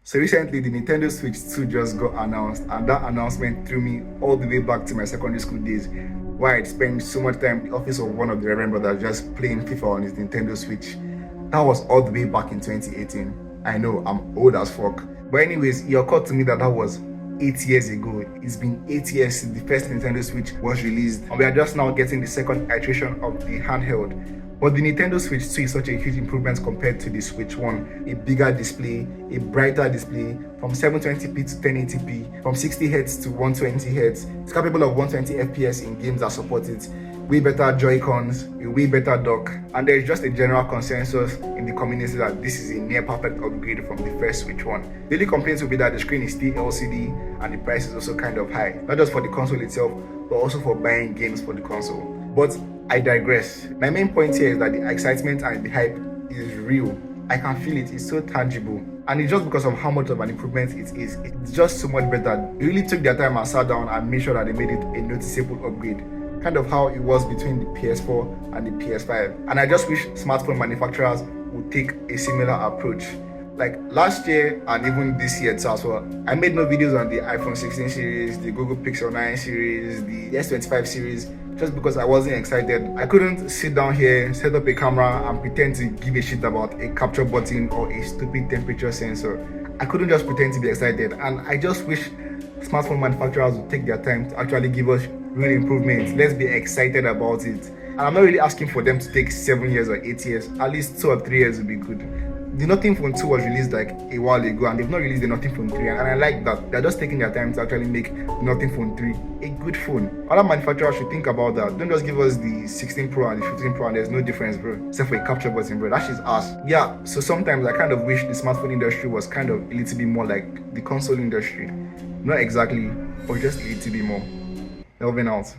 So recently, the Nintendo Switch 2 just got announced, and that announcement threw me all the way back to my secondary school days, where I'd spent so much time in the office of one of the Reverend Brothers just playing FIFA on his Nintendo Switch. That was all the way back in 2018. I know, I'm old as fuck. But anyways, it occurred to me that was 8 years ago. It's been 8 years since the first Nintendo Switch was released, and we are just now getting the second iteration of the handheld. But the Nintendo Switch 2 is such a huge improvement compared to the Switch 1. A bigger display, a brighter display, from 720p to 1080p, from 60Hz to 120Hz. It's capable of 120 FPS in games that support it. Way better Joy-Cons, a way better dock, and there is just a general consensus in the community that this is a near perfect upgrade from the first Switch 1. The only complaints will be that the screen is still LCD and the price is also kind of high, not just for the console itself, but also for buying games for the console. But I digress. My main point here is that the excitement and the hype is real. I can feel it, it's so tangible. And it's just because of how much of an improvement it is. It's just so much better. They really took their time and sat down and made sure that they made it a noticeable upgrade. Kind of how it was between the PS4 and the PS5. And I just wish smartphone manufacturers would take a similar approach. Like last year and even this year too as well, I made no videos on the iPhone 16 series, the Google Pixel 9 series, the S25 series, just because I wasn't excited. I couldn't sit down here, set up a camera and pretend to give a shit about a capture button or a stupid temperature sensor. I couldn't just pretend to be excited, and I just wish smartphone manufacturers would take their time to actually give us real improvements. Let's be excited about it. And I'm not really asking for them to take 7 years or 8 years. At least 2 or 3 years would be good. The Nothing Phone 2 was released like a while ago, and they've not released the Nothing Phone 3, and I like that. They're just taking their time to actually make Nothing Phone 3 a good phone. Other manufacturers should think about that. Don't just give us the 16 Pro and the 15 Pro and there's no difference, bro, except for a capture button, bro. That shit's ass. Yeah, so sometimes I kind of wish the smartphone industry was kind of a little bit more like the console industry. Not exactly, but just a little bit more. Melvin out.